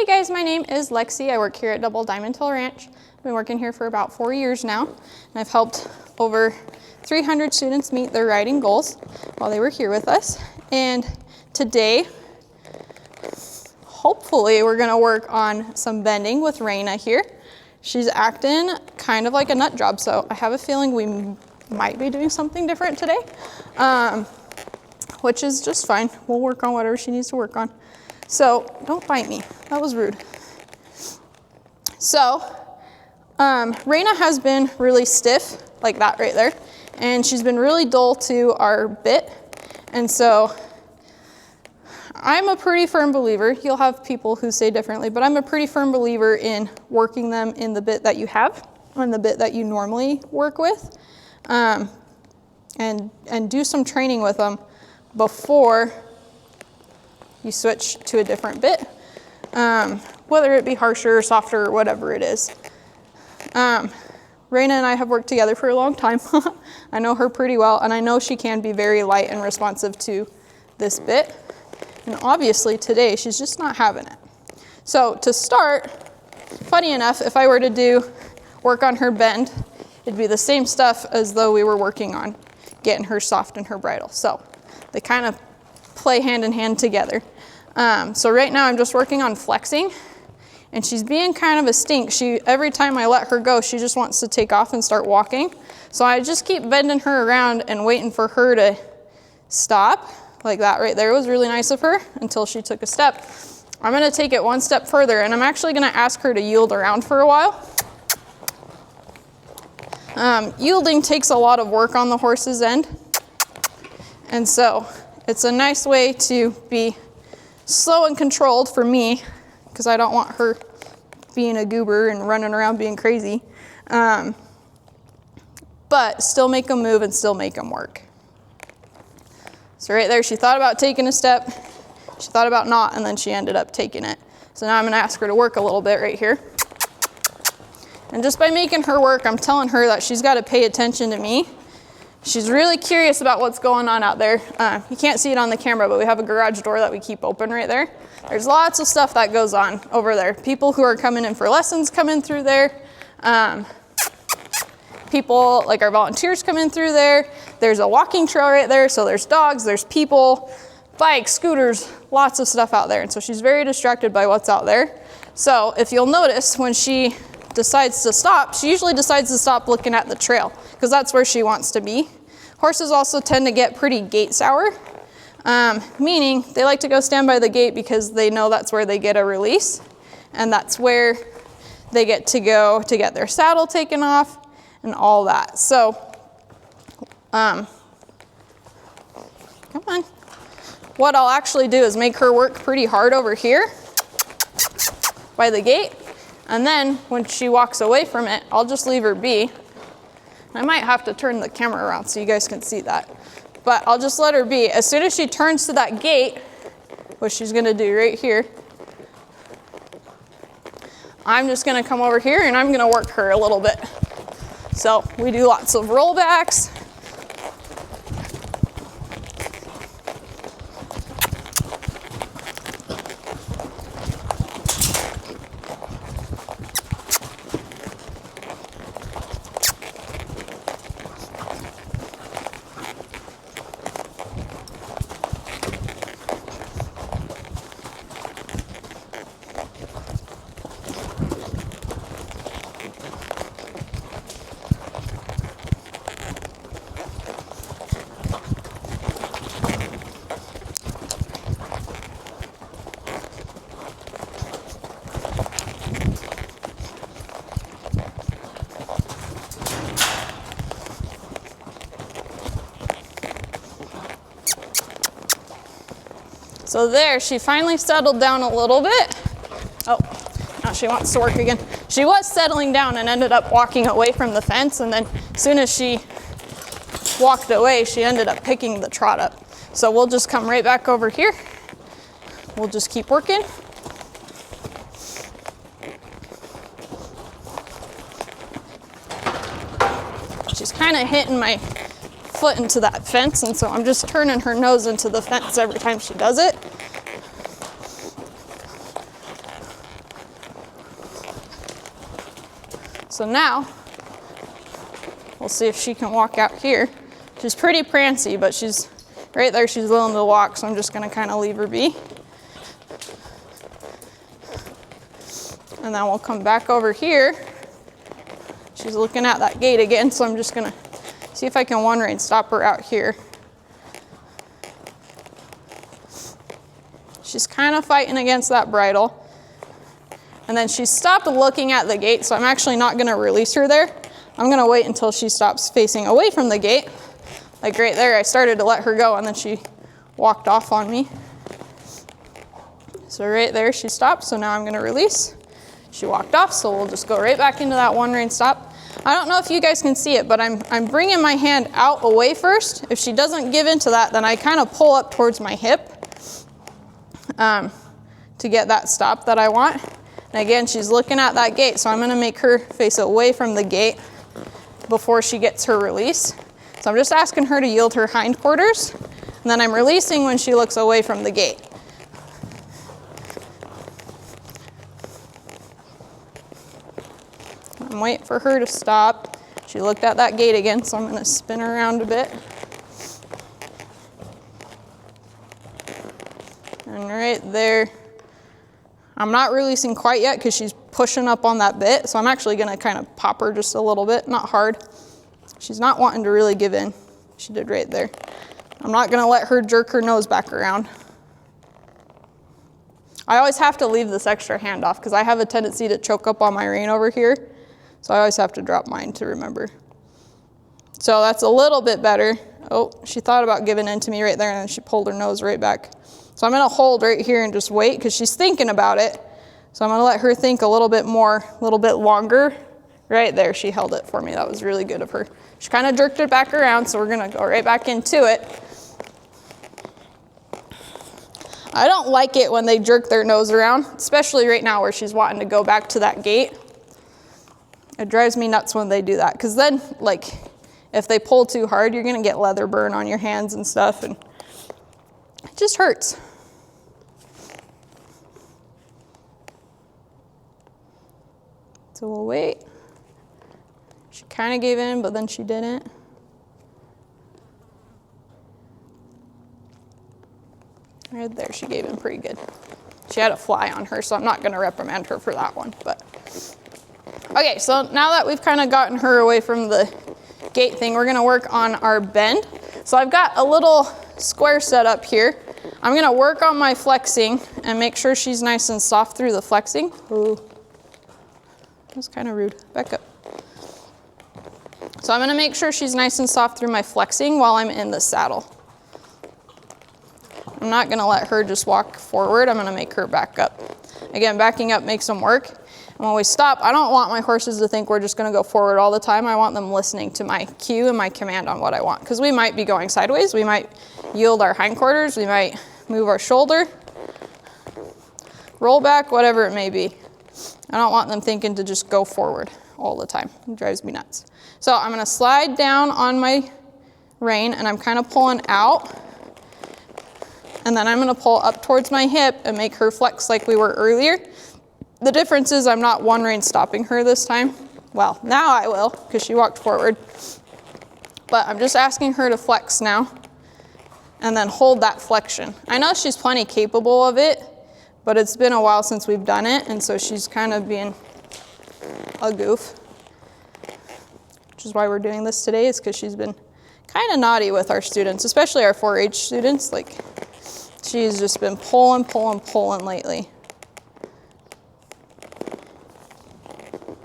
Hey guys, my name is Lexi. I work here at Double Diamond Hill Ranch. I've been working here for about 4 years now, and I've helped over 300 students meet their riding goals while they were here with us. And today, hopefully, we're gonna work on some bending with Reina here. She's acting kind of like a nut job, so I have a feeling we might be doing something different today, which is just fine. We'll work on whatever she needs to work on. So don't bite me, that was rude. So Reina has been really stiff, like that right there, and she's been really dull to our bit. And so I'm a pretty firm believer, you'll have people who say differently, but I'm a pretty firm believer in working them in the bit that you have, on the bit that you normally work with, and do some training with them before you switch to a different bit, whether it be harsher or softer or whatever it is. Reina and I have worked together for a long time. I know her pretty well, and I know she can be very light and responsive to this bit. And obviously today she's just not having it. So to start, funny enough, if I were to work on her bend, it'd be the same stuff as though we were working on getting her soft in her bridle. So they kind of play hand in hand together. So right now I'm just working on flexing, and she's being kind of a stink. Every time I let her go, she just wants to take off and start walking. So I just keep bending her around and waiting for her to stop. Like that right there was really nice of her until she took a step. I'm gonna take it one step further, and I'm actually gonna ask her to yield around for a while. Yielding takes a lot of work on the horse's end, and so it's a nice way to be slow and controlled for me, because I don't want her being a goober and running around being crazy, but still make them move and still make them work. So right there, she thought about taking a step, she thought about not, and then she ended up taking it. So now I'm gonna ask her to work a little bit right here. And just by making her work, I'm telling her that she's gotta pay attention to me. She's really curious about what's going on out there. You can't see it on the camera, but we have a garage door that we keep open right there. There's lots of stuff that goes on over there. People who are coming in for lessons come in through there. People like our volunteers come in through there. There's a walking trail right there, so there's dogs, there's people, bikes, scooters, lots of stuff out there. And so she's very distracted by what's out there. So if you'll notice, when she decides to stop, she usually decides to stop looking at the trail, because that's where she wants to be. Horses also tend to get pretty gate sour, meaning they like to go stand by the gate because they know that's where they get a release, and that's where they get to go to get their saddle taken off and all that. So, come on. What I'll actually do is make her work pretty hard over here by the gate, and then when she walks away from it, I'll just leave her be. I might have to turn the camera around so you guys can see that, but I'll just let her be. As soon as she turns to that gate, which she's gonna do right here, I'm just gonna come over here and I'm gonna work her a little bit. So we do lots of rollbacks. So there, she finally settled down a little bit. Oh, now she wants to work again. She was settling down and ended up walking away from the fence, and then as soon as she walked away, she ended up picking the trot up. So we'll just come right back over here. We'll just keep working. She's kind of hitting my foot into that fence, and so I'm just turning her nose into the fence every time she does it. So now, we'll see if she can walk out here. She's pretty prancy, but she's right there, she's willing to walk, so I'm just gonna kind of leave her be. And then we'll come back over here. She's looking at that gate again, so I'm just gonna see if I can one rein stop her out here. She's kind of fighting against that bridle. And then she stopped looking at the gate, so I'm actually not gonna release her there. I'm gonna wait until she stops facing away from the gate. Like right there, I started to let her go and then she walked off on me. So right there, she stopped, so now I'm gonna release. She walked off, so we'll just go right back into that one rein stop. I don't know if you guys can see it, but I'm bringing my hand out away first. If she doesn't give into that, then I kind of pull up towards my hip to get that stop that I want. And again, she's looking at that gate, so I'm gonna make her face away from the gate before she gets her release. So I'm just asking her to yield her hindquarters, and then I'm releasing when she looks away from the gate. I'm waiting for her to stop. She looked at that gate again, so I'm gonna spin her around a bit. And right there, I'm not releasing quite yet because she's pushing up on that bit, so I'm actually gonna kind of pop her just a little bit, not hard. She's not wanting to really give in. She did right there. I'm not gonna let her jerk her nose back around. I always have to leave this extra hand off because I have a tendency to choke up on my rein over here, so I always have to drop mine to remember. So that's a little bit better. Oh, she thought about giving in to me right there, and then she pulled her nose right back. So I'm gonna hold right here and just wait because she's thinking about it. So I'm gonna let her think a little bit more, a little bit longer. Right there, she held it for me. That was really good of her. She kind of jerked it back around, so we're gonna go right back into it. I don't like it when they jerk their nose around, especially right now where she's wanting to go back to that gate. It drives me nuts when they do that, because then, like, if they pull too hard, you're gonna get leather burn on your hands and stuff, and it just hurts. So we'll wait. She kind of gave in, but then she didn't. Right there, she gave in pretty good. She had a fly on her, so I'm not gonna reprimand her for that one, but. Okay, so now that we've kind of gotten her away from the gate thing, we're gonna work on our bend. So I've got a little square set up here. I'm gonna work on my flexing and make sure she's nice and soft through the flexing. Ooh, that was kind of rude, back up. So I'm gonna make sure she's nice and soft through my flexing while I'm in the saddle. I'm not gonna let her just walk forward, I'm gonna make her back up. Again, backing up makes them work. And when we stop, I don't want my horses to think we're just gonna go forward all the time. I want them listening to my cue and my command on what I want. Because we might be going sideways, we might yield our hindquarters, we might move our shoulder, roll back, whatever it may be. I don't want them thinking to just go forward all the time. It drives me nuts. So I'm gonna slide down on my rein and I'm kind of pulling out. And then I'm gonna pull up towards my hip and make her flex like we were earlier. The difference is I'm not one rein stopping her this time. Well, now I will, because she walked forward. But I'm just asking her to flex now and then hold that flexion. I know she's plenty capable of it, but it's been a while since we've done it, and so she's kind of being a goof. Which is why we're doing this today, is because she's been kind of naughty with our students, especially our 4-H students. Like, she's just been pulling lately.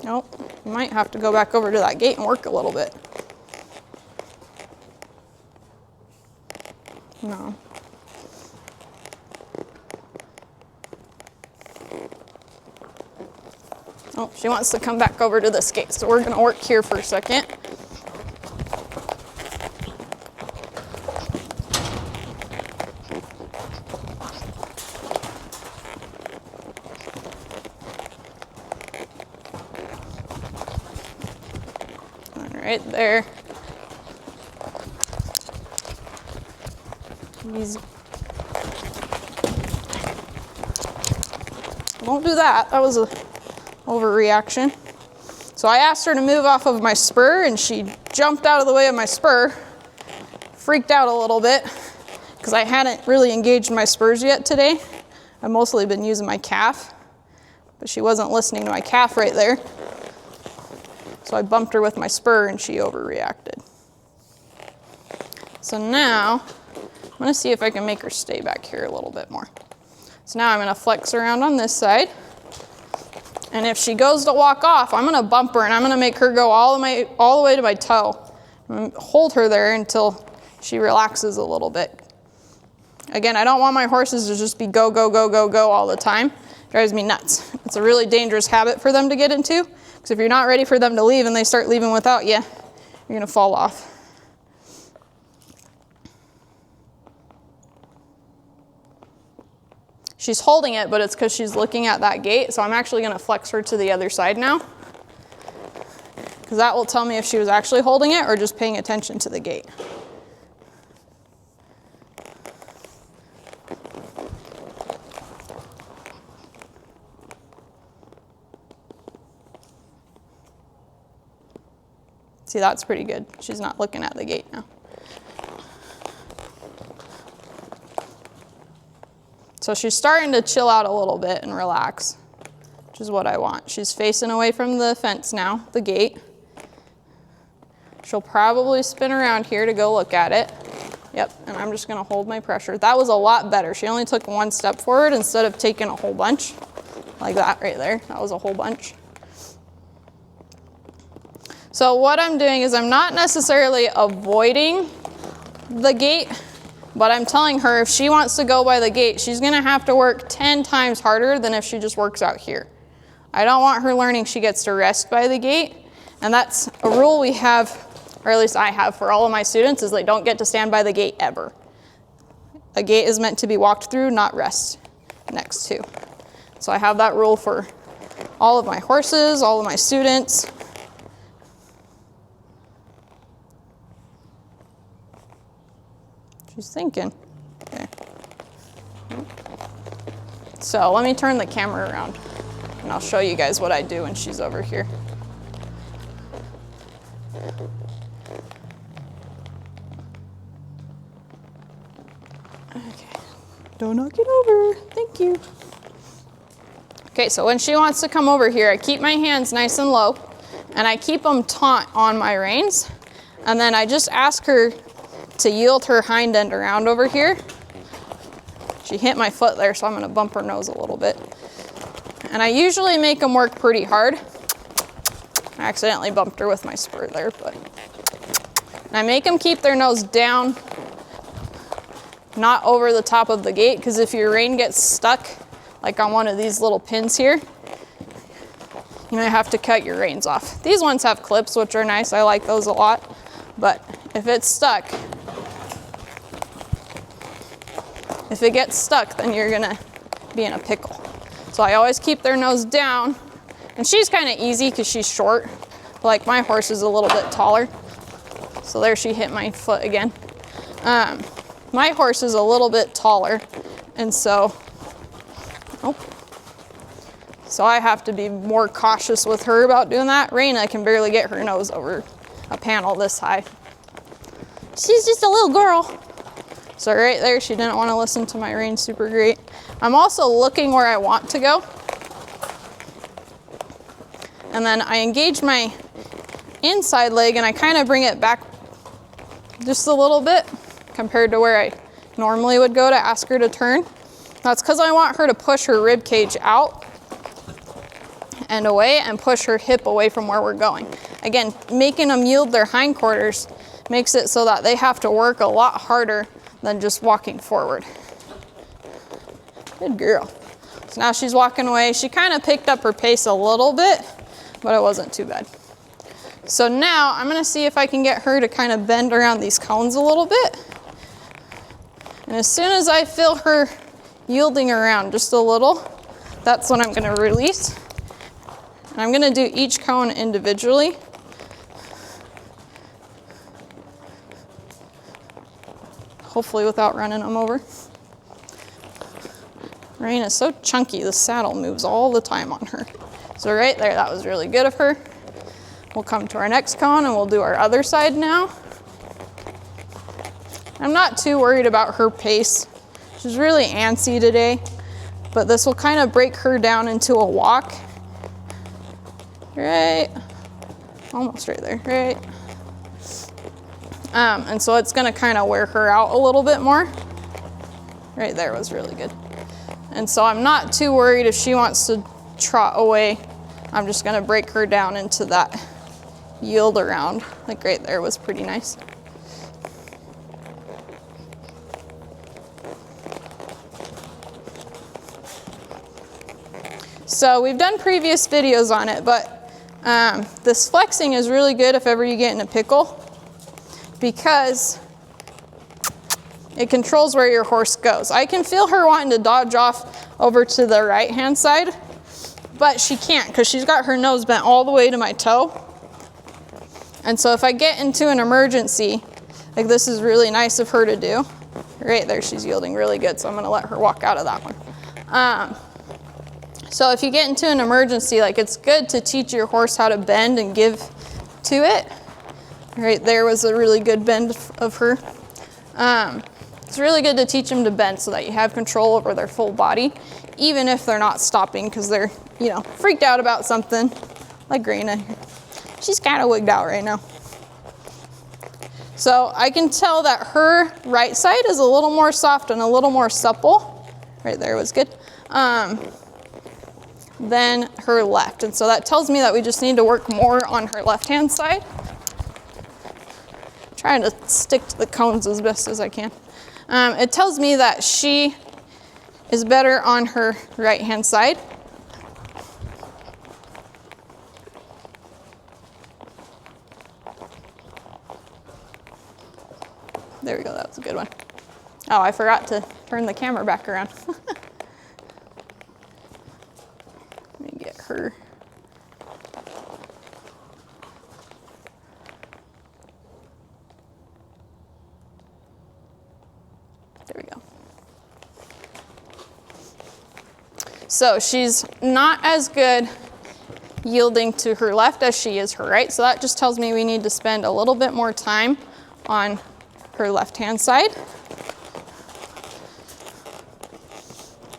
Nope, you might have to go back over to that gate and work a little bit. No. Oh, she wants to come back over to this gate, so we're gonna work here for a second. Right there. Easy. Don't do that. That was a overreaction. So I asked her to move off of my spur, and she jumped out of the way of my spur, freaked out a little bit, because I hadn't really engaged my spurs yet today. I've mostly been using my calf, but she wasn't listening to my calf right there. So I bumped her with my spur and she overreacted. So now, I'm gonna see if I can make her stay back here a little bit more. So now I'm gonna flex around on this side. And if she goes to walk off, I'm gonna bump her and I'm gonna make her go all the way to my toe. And hold her there until she relaxes a little bit. Again, I don't want my horses to just be go, go, go, go, go all the time. It drives me nuts. It's a really dangerous habit for them to get into, because if you're not ready for them to leave and they start leaving without you, you're gonna fall off. She's holding it, but it's because she's looking at that gate, so I'm actually gonna flex her to the other side now, because that will tell me if she was actually holding it or just paying attention to the gate. See, that's pretty good. She's not looking at the gate now. So she's starting to chill out a little bit and relax, which is what I want. She's facing away from the fence now, the gate. She'll probably spin around here to go look at it. Yep, and I'm just gonna hold my pressure. That was a lot better. She only took one step forward instead of taking a whole bunch, like that right there. That was a whole bunch. So what I'm doing is I'm not necessarily avoiding the gate, but I'm telling her if she wants to go by the gate, she's gonna have to work 10 times harder than if she just works out here. I don't want her learning she gets to rest by the gate, and that's a rule we have, or at least I have for all of my students, is they don't get to stand by the gate ever. A gate is meant to be walked through, not rest next to. So I have that rule for all of my horses, all of my students. She's thinking. There. So let me turn the camera around and I'll show you guys what I do when she's over here. Okay, don't knock it over. Thank you. Okay, so when she wants to come over here, I keep my hands nice and low and I keep them taut on my reins, and then I just ask her to yield her hind end around over here. She hit my foot there, so I'm gonna bump her nose a little bit. And I usually make them work pretty hard. I accidentally bumped her with my spur there, but. And I make them keep their nose down, not over the top of the gate, because if your rein gets stuck, like on one of these little pins here, you might have to cut your reins off. These ones have clips, which are nice. I like those a lot. But if it's stuck, if it gets stuck, then you're gonna be in a pickle. So I always keep their nose down. And she's kind of easy because she's short. Like my horse is a little bit taller. So there she hit my foot again. My horse is a little bit taller. And so, so I have to be more cautious with her about doing that. Reina can barely get her nose over a panel this high. She's just a little girl. So right there, she didn't want to listen to my rein super great. I'm also looking where I want to go. And then I engage my inside leg and I kind of bring it back just a little bit compared to where I normally would go to ask her to turn. That's because I want her to push her rib cage out and away and push her hip away from where we're going. Again, making them yield their hindquarters makes it so that they have to work a lot harder than just walking forward. Good girl. So now she's walking away. She kind of picked up her pace a little bit, but it wasn't too bad. So now I'm gonna see if I can get her to kind of bend around these cones a little bit. And as soon as I feel her yielding around just a little, that's when I'm gonna release. And I'm gonna do each cone individually. Hopefully without running them over. Reina is so chunky, the saddle moves all the time on her. So right there, that was really good of her. We'll come to our next cone and we'll do our other side now. I'm not too worried about her pace. She's really antsy today, but this will kind of break her down into a walk. Right, almost right there, right? And so it's gonna kind of wear her out a little bit more. Right there was really good. And so I'm not too worried if she wants to trot away. I'm just gonna break her down into that yield around. Like right there was pretty nice. So we've done previous videos on it, but this flexing is really good if ever you get in a pickle, because it controls where your horse goes. I can feel her wanting to dodge off over to the right hand side, but she can't because she's got her nose bent all the way to my toe. And so if I get into an emergency, like this is really nice of her to do. Right there, she's yielding really good, so I'm gonna let her walk out of that one. So if you get into an emergency, like it's good to teach your horse how to bend and give to it. Right there was a really good bend of her. It's really good to teach them to bend so that you have control over their full body, even if they're not stopping because they're, you know, freaked out about something, like Reina. She's kind of wigged out right now. So I can tell that her right side is a little more soft and a little more supple. Right there was good. Than her left. And so that tells me that we just need to work more on her left-hand side. I'm trying to stick to the cones as best as I can. It tells me that she is better on her right-hand side. There we go, that was a good one. Oh, I forgot to turn the camera back around. Let me get her. There we go. So she's not as good yielding to her left as she is her right. So that just tells me we need to spend a little bit more time on her left-hand side.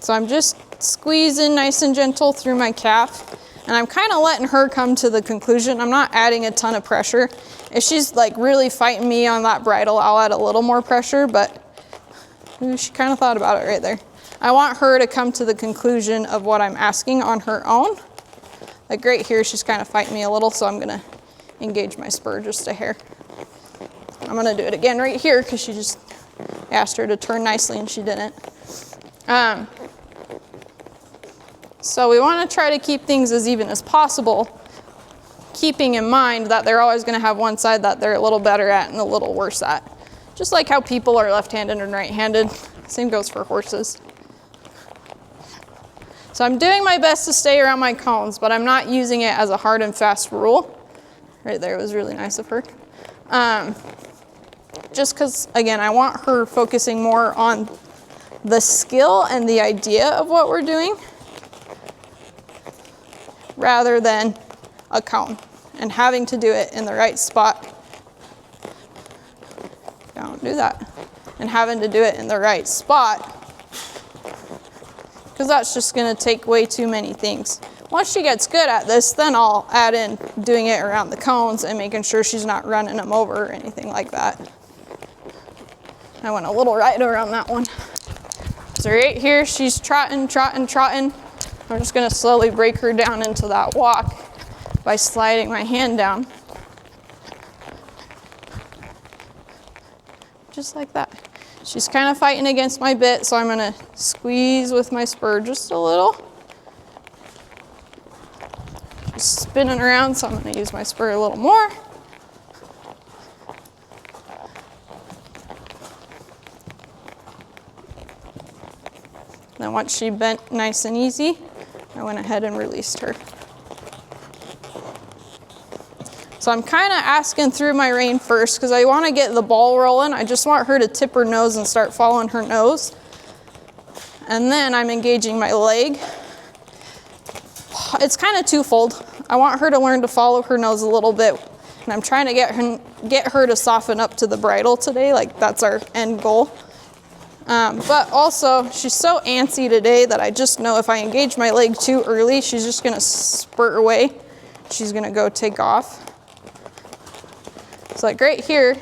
So I'm just squeezing nice and gentle through my calf, and I'm kind of letting her come to the conclusion. I'm not adding a ton of pressure. If she's like really fighting me on that bridle, I'll add a little more pressure, but she kind of thought about it right there. I want her to come to the conclusion of what I'm asking on her own. Like right here, she's kind of fighting me a little, so I'm gonna engage my spur just a hair. I'm gonna do it again right here because she just asked her to turn nicely and she didn't. So we want to try to keep things as even as possible, keeping in mind that they're always going to have one side that they're a little better at and a little worse at. Just like how people are left-handed and right-handed, same goes for horses. So I'm doing my best to stay around my cones, but I'm not using it as a hard and fast rule. Right there was really nice of her. Just because, again, I want her focusing more on the skill and the idea of what we're doing, rather than a cone and having to do it in the right spot. Don't do that. And having to do it in the right spot, because that's just going to take way too many things. Once she gets good at this, then I'll add in doing it around the cones and making sure she's not running them over or anything like that. I went a little right around that one. So right here, she's trotting, trotting, trotting. I'm just gonna slowly break her down into that walk by sliding my hand down. Just like that. She's kind of fighting against my bit, so I'm gonna squeeze with my spur just a little. She's spinning around, so I'm gonna use my spur a little more. Then once she bent nice and easy, I went ahead and released her. So I'm kind of asking through my rein first because I want to get the ball rolling. I just want her to tip her nose and start following her nose. And then I'm engaging my leg. it's kind of twofold. I want her to learn to follow her nose a little bit, and I'm trying to get her to soften up to the bridle today. Like, that's our end goal. But also, she's so antsy today that I just know if I engage my leg too early, she's just gonna spurt away. She's gonna go take off. It's like right here,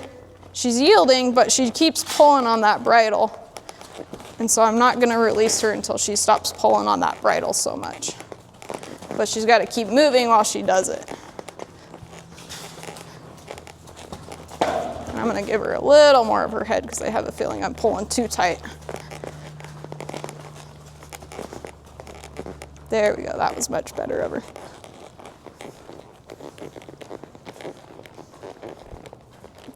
she's yielding, but she keeps pulling on that bridle. And so I'm not gonna release her until she stops pulling on that bridle so much. But she's gotta keep moving while she does it. And I'm gonna give her a little more of her head because I have a feeling I'm pulling too tight. There we go, that was much better of her.